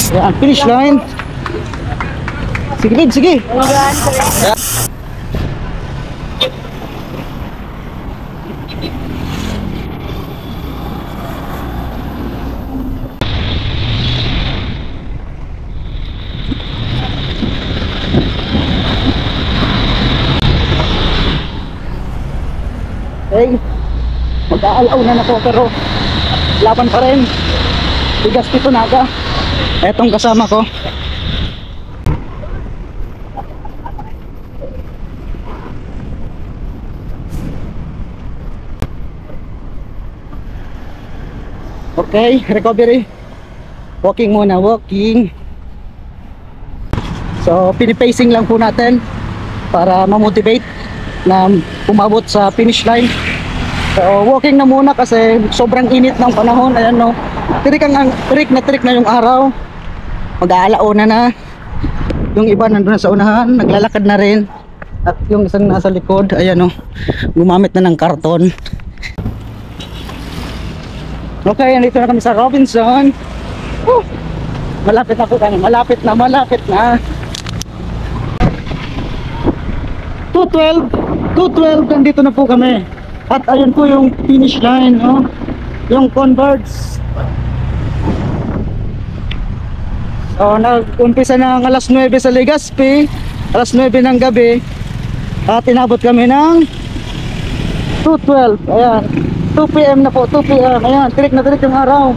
Yan, finish line. Sige, babe, sige. Okay, mag-aalaw na po pero laban pa rin. Bigas Tito Naga. Etong kasama ko. Okay, recovery. Walking muna, walking. So, pinipacing lang po natin para ma-motivate na umabot sa finish line. So, walking na muna kasi sobrang init ng panahon. Ayan, no. Trick na yung araw. Mag-aalauna na. Yung iba nandun na sa unahan, naglalakad na rin. At yung isang nasa likod, ayan, no, gumamit na ng karton. Okay, andito na kami sa Robinson. Malapit na po kami, malapit na. 212, nandito na po kami. At ayun po yung finish line, no? Yung Converge. So, nag-umpisa na ang alas 9 sa Legazpi, alas 9 ng gabi. At inabot kami ng 212, ayan. 2 PM na po, 2 PM. Ayan, tirik na tirik yung araw.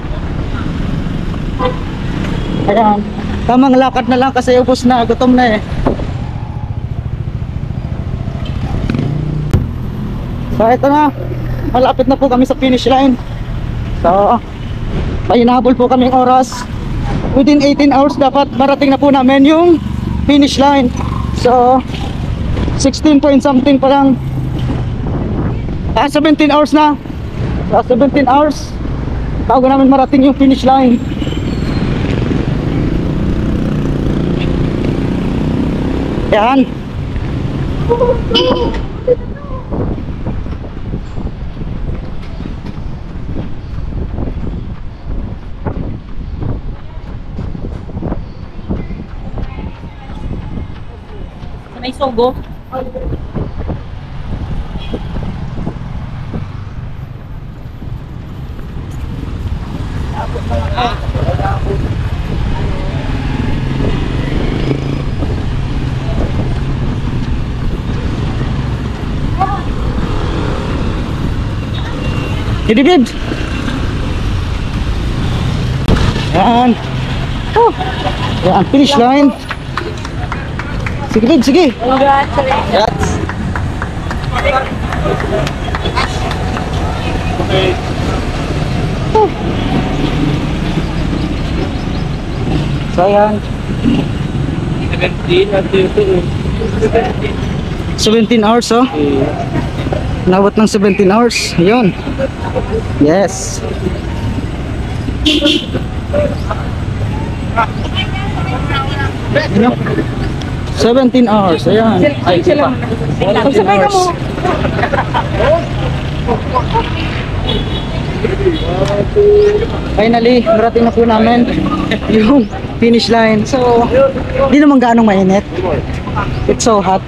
Ayan, tamang lakad na lang kasi ubos na, gutom na eh. So ito na, malapit na po kami sa finish line. So, may hinahabol po kaming oras. Within 18 hours dapat marating na po namin yung finish line. So, 16 point something pa lang. 17 hours na. 17 hours bago namin marating yung finish line. Yan. May sogo. Jadi babe. Yan. Yan, finish line. Sige babe, sige. Congrats. Okay. So yan. 17 hours, oh. Nawat ng 17 hours. Ayun. Yes. Ano? 17 hours. Ayan. Ay, pa. 17 hours. Finally, narating na po namin yung finish line. So, di naman gaanong mainit. It's so hot.